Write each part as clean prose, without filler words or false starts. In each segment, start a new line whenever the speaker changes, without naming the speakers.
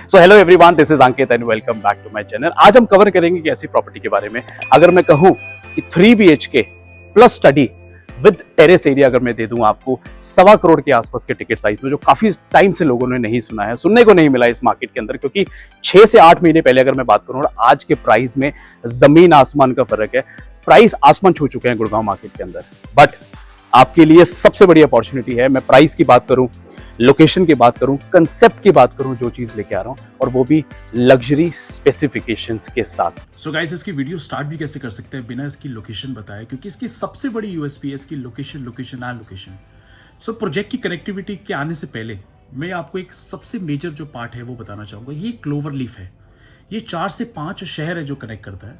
So hello everyone, this is Ankit and welcome back to my channel. आज हम cover करेंगे कि ऐसी प्रॉपर्टी के बारे में, अगर मैं कहूं कि 3 BHK plus study with terrace area अगर मैं दे दूं आपको 1.25 करोड़ के आसपास के टिकट साइज में, जो काफी टाइम से लोगों ने नहीं सुना है, सुनने को नहीं मिला इस मार्केट के अंदर, क्योंकि 6 से 8 महीने पहले अगर मैं बात करूं और आज के प्राइस में जमीन आसमान का फर्क है। प्राइस आसमान छू चुके हैं गुड़गांव मार्केट के अंदर, बट आपके लिए सबसे बड़ी अपॉर्चुनिटी है। मैं प्राइस की बात करूं, लोकेशन की बात करूं, कंसेप्ट की बात करूं, जो चीज लेके आ रहा हूं, और वो भी लग्जरी स्पेसिफिकेशंस के साथ।
सो गाइस, इसकी वीडियो स्टार्ट भी कैसे कर सकते हैं बिना इसकी लोकेशन बताए, क्योंकि इसकी सबसे बड़ी यूएसपी है इसकी location and location. So project की कनेक्टिविटी के आने से पहले मैं आपको एक सबसे मेजर जो पार्ट है वो बताना चाहूंगा। ये क्लोवर लीफ है, ये 4 से 5 शहर है जो कनेक्ट करता है।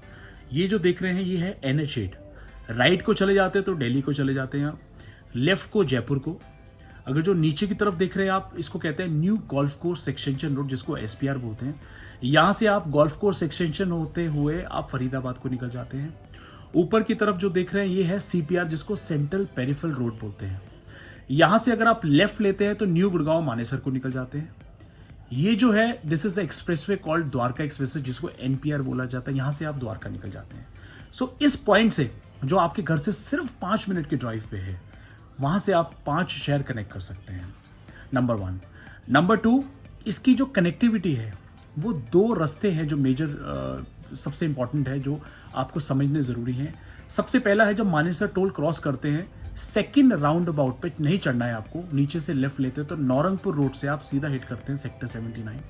ये जो देख रहे हैं ये है NH8। राइट को चले जाते हैं तो दिल्ली को चले जाते हैं आप, लेफ्ट को जयपुर को। अगर जो नीचे की तरफ देख रहे हैं आप, इसको कहते हैं new golf course extension road, जिसको SPR बोलते हैं। यहां से आप गोल्फ कोर्स एक्सटेंशन होते हुए आप फरीदाबाद को निकल जाते हैं। ऊपर की तरफ जो देख रहे हैं ये है CPR, जिसको सेंट्रल पेरिफेरल रोड बोलते हैं। यहां से अगर आप लेफ्ट लेते हैं तो न्यू गुड़गांव मानेसर को निकल जाते हैं। ये जो है this is expressway called Dwarka expressway, जिसको NPR बोला जाता है। यहां से आप द्वारका निकल जाते हैं। सो इस पॉइंट से जो आपके घर से सिर्फ 5 मिनट की ड्राइव पे है, वहां से आप 5 शहर कनेक्ट कर सकते हैं। नंबर 1। नंबर 2, इसकी जो कनेक्टिविटी है वो 2 रास्ते हैं जो मेजर सबसे इंपॉर्टेंट है, जो आपको समझने ज़रूरी है। सबसे पहला है जब मानेसर टोल क्रॉस करते हैं, सेकंड राउंड अबाउट पे नहीं चढ़ना है आपको, नीचे से लेफ्ट लेते हैं तो नौरंगपुर रोड से आप सीधा हिट करते हैं सेक्टर 79।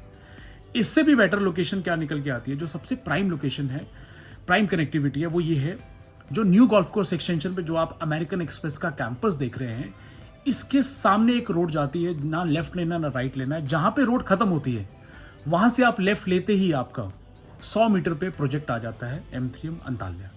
इससे भी बेटर लोकेशन क्या निकल के आती है, जो सबसे प्राइम लोकेशन है, प्राइम कनेक्टिविटी है, वो ये है जो न्यू गोल्फ कोर्स एक्सटेंशन पे जो आप अमेरिकन एक्सप्रेस का कैंपस देख रहे हैं, इसके सामने एक रोड जाती है, ना लेफ्ट लेना ना राइट लेना है। जहां पे रोड खत्म होती है वहां से आप लेफ्ट लेते ही आपका 100 मीटर पे प्रोजेक्ट आ जाता है M3M Antalya.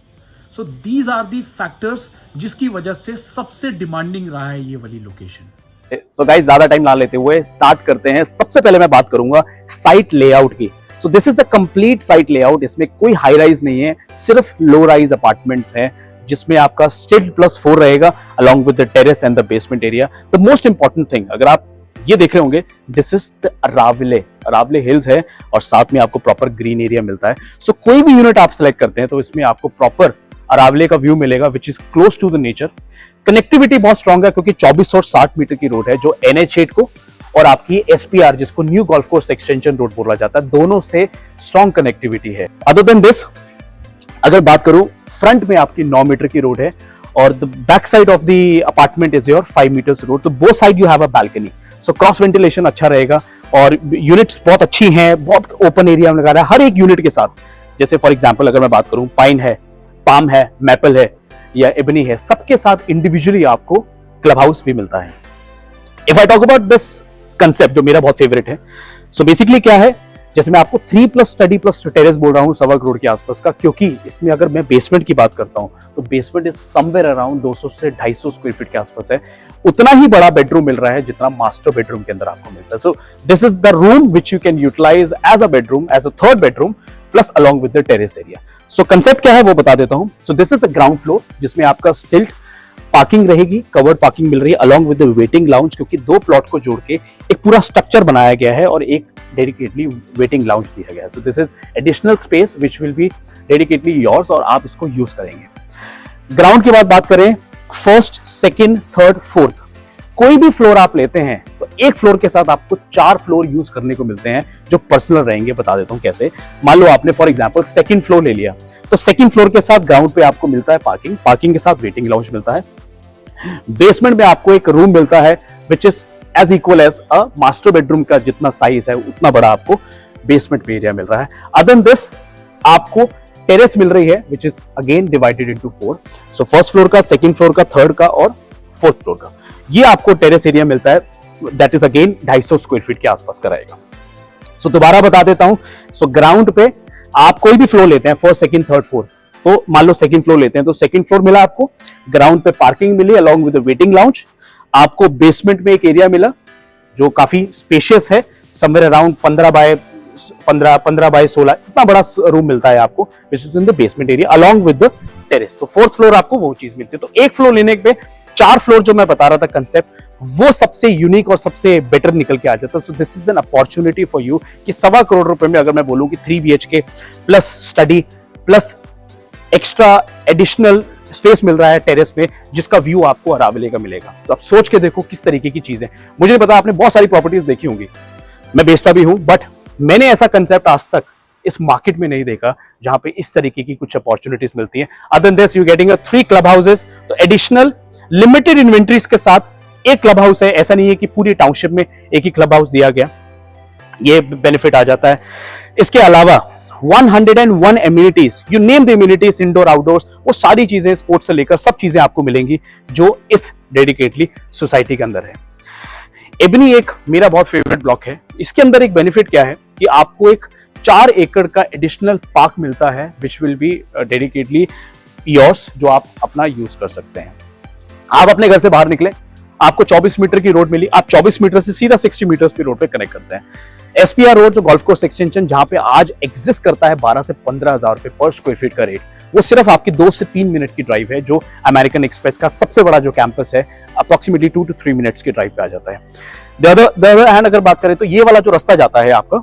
So these are the factors जिसकी वजह से सबसे डिमांडिंग रहा है ये वाली लोकेशन।
सो गाइस, ज्यादा टाइम ना लेते हुए स्टार्ट करते हैं। सबसे पहले मैं बात करूंगा साइट लेआउट की। सो this is the complete site layout. इसमें कोई हाई राइज नहीं है, सिर्फ लो राइज अपार्टमेंट्स हैं, जिसमें आपका स्टिल +4 रहेगा along with the terrace and the basement area. The most important thing, अगर आप ये देख रहे होंगे, दिस इज द अरावले हिल्स है, और साथ में आपको प्रॉपर ग्रीन एरिया मिलता है। सो कोई भी यूनिट आप सिलेक्ट करते हैं तो इसमें आपको प्रॉपर अरावले का व्यू मिलेगा, which is close to the nature. Connectivity बहुत स्ट्रॉन्ग है, क्योंकि 2460 मीटर की रोड है जो NH8 को और आपकी SPR, जिसको new golf course extension road बोला जाता है, दोनों से स्ट्रॉन्ग कनेक्टिविटी है। अदर देन दिस, अगर बात करूं, फ्रंट में आपकी 9 मीटर की रोड है और the back side of the apartment is your 5 metres road. तो both side you have a balcony, so cross ventilation अच्छा रहेगा, और यूनिट्स बहुत अच्छी हैं, बहुत ओपन एरिया में लगा रहा है हर एक यूनिट के साथ। जैसे फॉर एग्जाम्पल अगर मैं बात करूं, पाइन है, पाम है, मैपल है या एबनी है, सबके साथ इंडिविजुअली आपको क्लब हाउस भी मिलता है। If I talk about this concept, जो मेरा बहुत फेवरेट है, सो बेसिकली क्या है, जैसे मैं आपको 3 प्लस स्टडी प्लस टेरेस बोल रहा हूं 1.25 करोड़ के आसपास का, क्योंकि इसमें अगर मैं बेसमेंट की बात करता हूं तो बेसमेंट इज समवेयर अराउंड 200 से 250 स्क्वायर फीट के आसपास है। उतना ही बड़ा बेडरूम मिल रहा है जितना मास्टर बेडरूम के अंदर आपको मिलता है। So this is the room which you can utilise as a bedroom, as a third bedroom, plus along with the terrace area. So concept क्या है वो बता देता हूं। So this is the ground floor, जिसमें आपका स्टिल्ट पार्किंग रहेगी, कवर्ड पार्किंग मिल रही है along with the waiting lounge, क्योंकि 2 प्लॉट को जोड़ के एक पूरा स्ट्रक्चर बनाया गया है और एक डेडिकेटली वेटिंग लाउंज दिया गया है। So this is additional space which will be dedicatedly yours, और आप इसको यूज करेंगे। ग्राउंड की बात करें, 1st, 2nd, 3rd, 4th, कोई भी फ्लोर आप लेते हैं तो एक फ्लोर के साथ आपको 4 फ्लोर यूज करने को मिलते हैं, जो पर्सनल रहेंगे। बता देता हूं कैसे। मान लो आपने फॉर एग्जांपल 2nd फ्लोर ले लिया, तो 2nd फ्लोर के साथ ग्राउंड पे आपको मिलता है पार्किंग, पार्किंग के साथ वेटिंग लाउंज मिलता है। बेसमेंट में आपको एक रूम मिलता है which is as equal as a master bedroom का जितना साइज है उतना बड़ा आपको बेसमेंट में एरिया मिल रहा है। अदर देन दिस, आपको टेरेस मिल रही है which is again divided into 4। So 1st floor का, 2nd फ्लोर का, 3rd का और 4th फ्लोर का, ये आपको टेरेस एरिया मिलता है, that is again 250 square feet के आसपास का रहेगा। सो दोबारा बता देता हूं। सो ग्राउंड पे आप कोई भी फ्लोर लेते हैं, 1st, 2nd, 3rd, 4th, तो मान लो 2nd फ्लोर लेते हैं तो 2nd फ्लोर मिला आपको, ग्राउंड पे पार्किंग मिली along with the waiting lounge. आपको बेसमेंट में एक एरिया मिला जो काफी स्पेशियस है, समवेयर अराउंड 15 बाय 16 इतना बड़ा रूम मिलता है आपको, which is in the basement area along with the terrace. तो 4th फ्लोर आपको वो चीज मिलती है। तो एक फ्लोर लेने पे 4 फ्लोर जो मैं बता रहा था कंसेप्ट, वो सबसे यूनिक और सबसे बेटर निकल के आ जाता है। So this is an opportunity for you कि 1.25 करोड़ रुपए में अगर मैं बोलूं कि 3 BHK plus study plus extra additional space मिल रहा है टेरेस पे, जिसका व्यू आपको अरावली का मिलेगा। तो आप सोच के देखो किस तरीके की चीज है। मुझे नहीं पता, आपने बहुत सारी प्रॉपर्टीज देखी होंगी, मैं बेचता भी हूं, बट मैंने ऐसा कंसेप्ट आज तक इस मार्केट में नहीं देखा जहां पे इस तरीके की कुछ अपॉर्चुनिटीज मिलती हैं। Other than this you getting 3 club houses, तो एडिशनल लिमिटेड इन्वेंट्रीज के साथ एक क्लब हाउस है। ऐसा नहीं है कि पूरी टाउनशिप में एक ही क्लब हाउस दिया गया, ये बेनिफिट आ जाता है। इसके अलावा 101 amenities, you name the amenities, indoor outdoors, वो सारी चीजें स्पोर्ट्स से लेकर सब चीजें आपको मिलेंगी जो इस डेडिकेटली सोसाइटी के अंदर है। एबनी एक मेरा बहुत फेवरेट ब्लॉक है। इसके अंदर एक बेनिफिट क्या है कि आपको एक 4 एकड़ का एडिशनल पार्क मिलता है which will be dedicatedly yours, जो आप अपना यूज कर सकते हैं। आप अपने घर से बाहर निकले, आपको 24 मीटर की रोड मिली, आप 24 मीटर से सीधा 60 मीटर की रोड पे कनेक्ट करते हैं। SPR रोड जो गोल्फ कोर्स एक्सटेंशन जहां पे आज एग्जिस्ट करता है 12 से 15 हजार रुपए पर स्क्वायर फीट का रेट, वो सिर्फ आपकी 2 से 3 मिनट की ड्राइव है, जो अमेरिकन एक्सप्रेस का सबसे बड़ा जो कैंपस है अप्रोक्सीमेटली 2 to 3 मिनट्स की ड्राइव पे आ जाता है। द अदर हैंड अगर बात करें तो ये वाला जो रास्ता जाता है आपका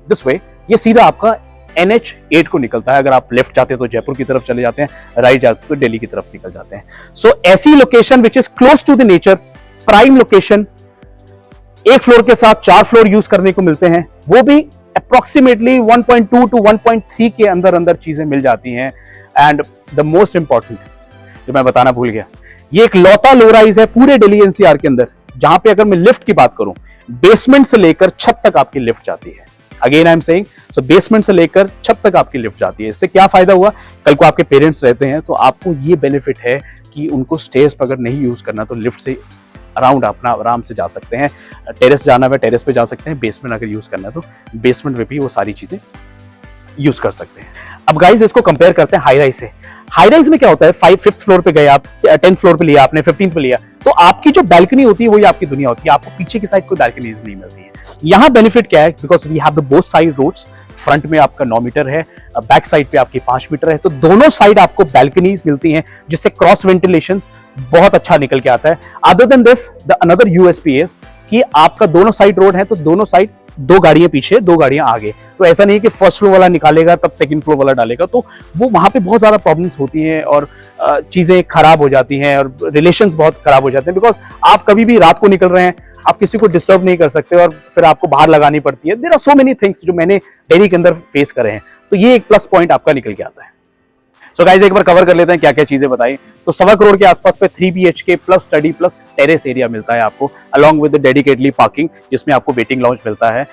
दिस वे, ये सीधा आपका NH8 को निकलता है। अगर आप लेफ्ट जाते हैं तो जयपुर की तरफ चले जाते हैं, राइट जाते हैं तो दिल्ली की तरफ निकल जाते हैं। सो ऐसी location which is close to the nature, prime location, एक फ्लोर के साथ 4 फ्लोर यूज करने को मिलते हैं, वो भी अप्रोक्सीमेटली 1.2 to 1.3 के अंदर अंदर चीजें मिल जाती हैं। एंड द मोस्ट इंपॉर्टेंट जो मैं बताना भूल गया, ये एक लौता लो राइज है पूरे दिल्ली NCR के अंदर, जहां पे अगर मैं लिफ्ट की बात करूं, बेसमेंट से लेकर छत तक आपकी लिफ्ट जाती है। Again I am saying, so basement से लेकर छत तक आपकी लिफ्ट जाती है। इससे क्या फायदा हुआ, कल को आपके पेरेंट्स रहते हैं तो आपको ये बेनिफिट है कि उनको स्टेयर्स पर अगर नहीं यूज करना तो लिफ्ट से अराउंड अपना आराम से जा सकते हैं। टेरेस जाना है टेरेस पे जा सकते हैं, बेसमेंट अगर यूज करना है तो बेसमेंट में भी वो सारी चीजें यूज कर सकते हैं। अब गाइस इसको कंपेयर करते हैं हाई राइज से। हाई राइज में क्या होता है, 5th फ्लोर पे गए आप, 10th फ्लोर पे लिया आपने, 15th पे लिया, तो आपकी जो बैल्कनी होती है वही आपकी दुनिया होती है, आपको पीछे की साइड कोई बैल्कनीज नहीं मिलती है। यहाँ बेनिफिट क्या है, because we have the both side roads, front में आपका 9 मीटर है, बैक साइड पे आपकी 5 मीटर है, तो दोनों साइड आपको बैल्कनीज मिलती हैं, जिससे क्रॉस वेंटिलेशन बहुत अच्छा निकल के आता है। Other than this the another USP is कि आपका दोनों साइड रोड है, तो दोनों साइड 2 गाड़ियां पीछे 2 गाड़ियां आगे, तो ऐसा नहीं कि फर्स्ट फ्लोर वाला निकालेगा तब सेकंड फ्लोर वाला डालेगा, तो वो वहां पे बहुत ज्यादा प्रॉब्लम्स होती हैं और चीजें खराब हो जाती हैं और रिलेशंस बहुत खराब हो जाते हैं। बिकॉज आप कभी भी रात को निकल रहे हैं, आप किसी को डिस्टर्ब नहीं कर सकते और फिर आपको बाहर लगानी पड़ती है। There are so many things जो मैंने दिल्ली के अंदर फेस करे हैं, तो ये एक प्लस पॉइंट आपका निकल के आता है। सो गाइस एक बार कवर कर लेते हैं क्या क्या चीजें बताई। तो 1.25 करोड़ के आसपास पे 3 BHK plus study plus terrace area मिलता है आपको, along with the dedicatedly parking, जिसमें आपको वेटिंग लॉन्च मिलता है।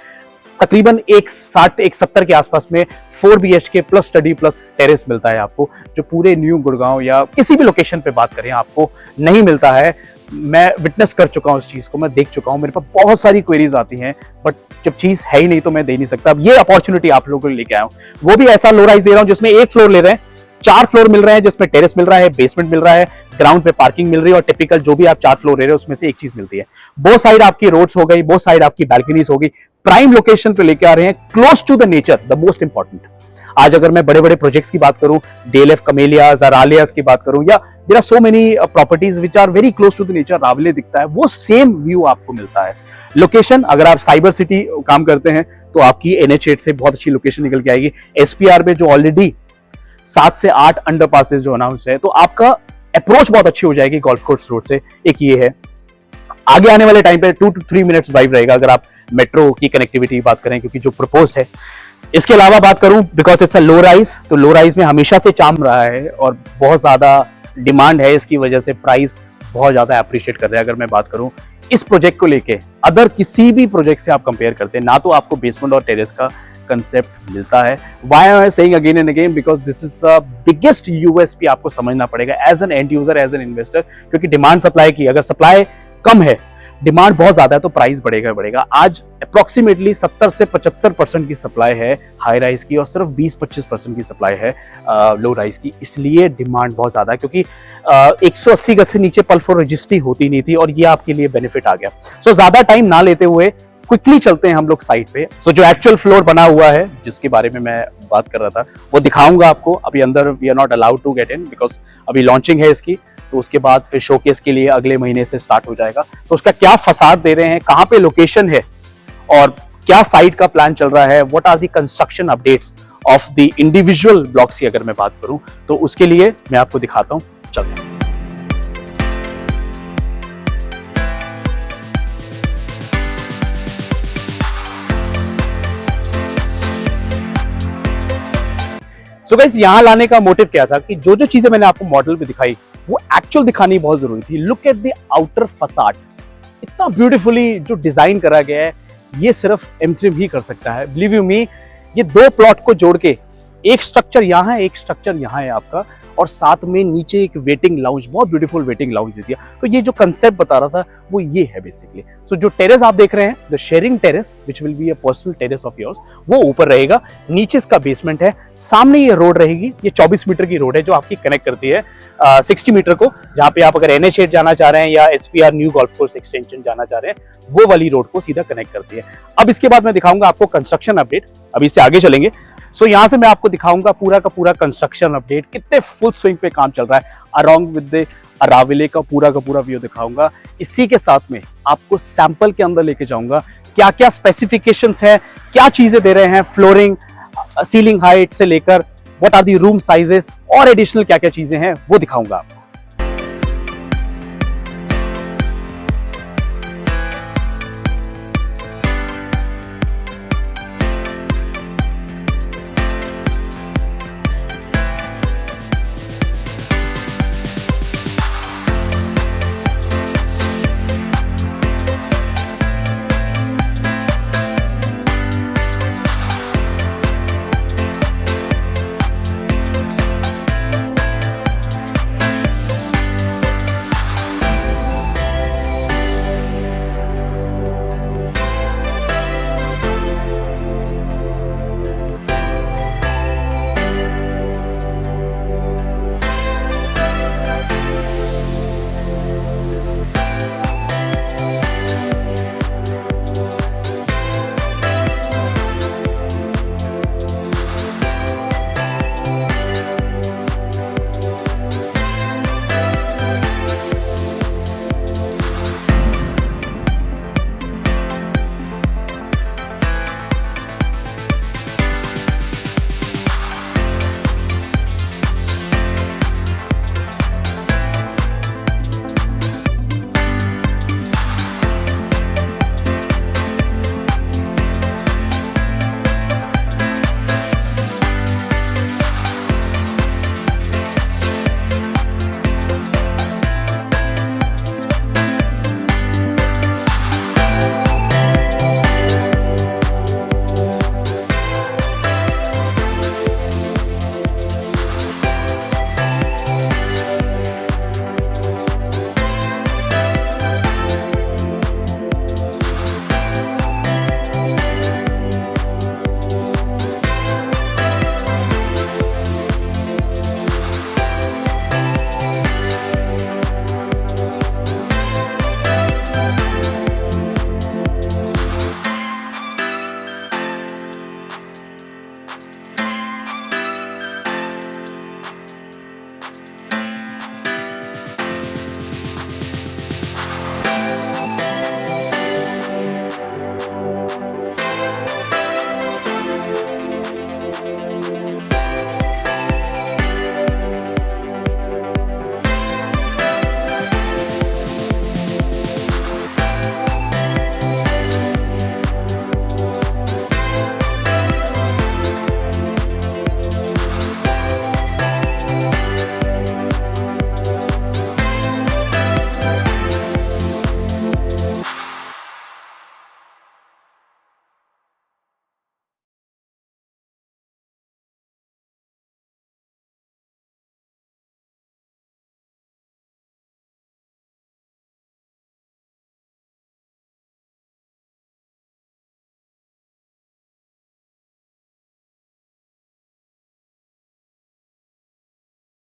तकरीबन 160-170 के आसपास में 4 BHK plus study plus terrace मिलता है आपको, जो पूरे न्यू गुड़गांव या किसी भी लोकेशन पे बात करें आपको नहीं मिलता है। मैं विटनेस कर चुका हूं इस चीज को, मैं देख चुका हूं, मेरे पास बहुत सारी क्वेरीज आती हैं, बट जब चीज है ही नहीं तो मैं दे नहीं सकता। अब ये अपॉर्चुनिटी आप लोगों को लेके आया हूं, वो भी ऐसा लो राइज दे रहा हूं जिसमें 1 फ्लोर ले रहे हैं, 4 फ्लोर मिल रहे हैं, जिसमें टेरेस मिल रहा है, बेसमेंट मिल रहा है, ग्राउंड पे पार्किंग मिल रही है, और टिपिकल जो भी आप 4 फ्लोर ले रहे हैं उसमें से एक चीज मिलती है। बोथ साइड आपकी रोड्स हो गई, बोथ साइड आपकी बैल्कनीज हो गई, प्राइम लोकेशन पे लेके आ रहे हैं, close to the nature, the most important. आज अगर मैं बड़े बड़े प्रोजेक्ट्स की बात करूं, DLF कमेलियाज, अरालियाज की बात करूं, या there are so many properties which are very close to the nature, रावले दिखता है, वो सेम व्यू आपको मिलता है। लोकेशन, अगर आप साइबर सिटी काम करते हैं तो आपकी NH8 से बहुत अच्छी लोकेशन निकल के आएगी। SPR में जो ऑलरेडी 7 से 8 अंडरपासेस जो अनाउंस है, तो आपका अप्रोच बहुत अच्छी हो जाएगी गोल्फ कोर्स रोड से। एक ये है, आगे आने वाले टाइम पे 2 to 3 मिनट्स ड्राइव रहेगा अगर आप मेट्रो की कनेक्टिविटी की बात करें, क्योंकि जो प्रपोज्ड है। इसके अलावा बात करूं, because it's a low rise, तो लो राइज में हमेशा से चार्म रहा है और बहुत ज्यादा डिमांड है, इसकी वजह से प्राइस बहुत ज्यादा अप्रिशिएट कर रहे हैं। अगर मैं बात करूं इस प्रोजेक्ट को लेके, अदर किसी भी प्रोजेक्ट से आप कंपेयर करते हैं, ना तो आपको बेसमेंट और टेरेस का कंसेप्ट मिलता है। Why I am saying again and again, because this is the biggest USP आपको समझना पड़ेगा as an end user, as an investor, क्योंकि डिमांड सप्लाई की, अगर सप्लाई कम है, डिमांड बहुत ज्यादा है, तो प्राइस बढ़ेगा। आज अप्रोक्सीमेटली 70 से 75% की सप्लाई है हाई राइज की और सिर्फ 20-25% की सप्लाई है लो राइज की, इसलिए डिमांड बहुत ज्यादा है, क्योंकि 180 गज से नीचे पल फ्लोर रजिस्ट्री होती नहीं थी और ये आपके लिए बेनिफिट आ गया। सो ज्यादा टाइम ना लेते हुए क्विकली चलते हैं हम लोग साइट पे। सो जो एक्चुअल फ्लोर बना हुआ है जिसके बारे में मैं बात कर रहा था वो दिखाऊंगा आपको। अभी अंदर we are not allowed to get in because अभी लॉन्चिंग है इसकी, तो उसके बाद फिर शोकेस के लिए अगले महीने से स्टार्ट हो जाएगा। तो उसका क्या फसाद दे रहे हैं, कहाँ पे लोकेशन है और क्या साइट का प्लान चल रहा है, what are the construction updates of the individual blocks की अगर मैं बात करूं तो उसके लिए मैं आपको दिखाता हूं। चलते हैं। सो गाइस, यहां लाने का मोटिव क्या था कि जो जो चीजें मैंने आपको मॉडल पे दिखाई वो एक्चुअल दिखानी बहुत जरूरी थी। Look at the outer facade, इतना ब्यूटीफुली जो डिजाइन करा गया है ये सिर्फ M3 ही कर सकता है। बिलीव यू मी, ये दो प्लॉट को जोड़ के एक स्ट्रक्चर यहाँ है, एक स्ट्रक्चर यहाँ है आपका, और साथ में नीचे एक वेटिंग लाउंज, बहुत ब्यूटीफुल वेटिंग लाउंज दे दिया। तो ये जो कंसेप्ट बता रहा था वो ये है बेसिकली। सो जो टेरेस आप देख रहे हैं, the sharing terrace which will be a personal terrace of yours, वो ऊपर रहेगा, नीचे इसका बेसमेंट है, सामने ये रोड रहेगी। ये 24 मीटर की रोड है जो आपकी कनेक्ट करती है 60 मीटर को, जहां पे आप अगर NH8 जाना चाह रहे हैं या SPR new golf course extension जाना चाह रहे हैं, वो वाली रोड को सीधा कनेक्ट करती है। अब इसके बाद मैं दिखाऊंगा आपको कंस्ट्रक्शन अपडेट, अभी इससे आगे चलेंगे। सो यहां से मैं आपको दिखाऊंगा पूरा का पूरा कंस्ट्रक्शन अपडेट, कितने फुल स्विंग पे काम चल रहा है, अराउंड विद द अरावली का पूरा व्यू दिखाऊंगा। इसी के साथ में आपको सैंपल के अंदर लेके जाऊंगा, क्या क्या स्पेसिफिकेशंस है, क्या चीजें दे रहे हैं, फ्लोरिंग, सीलिंग हाइट से लेकर what are the room sizes और एडिशनल क्या क्या चीजें हैं वो दिखाऊंगा आपको।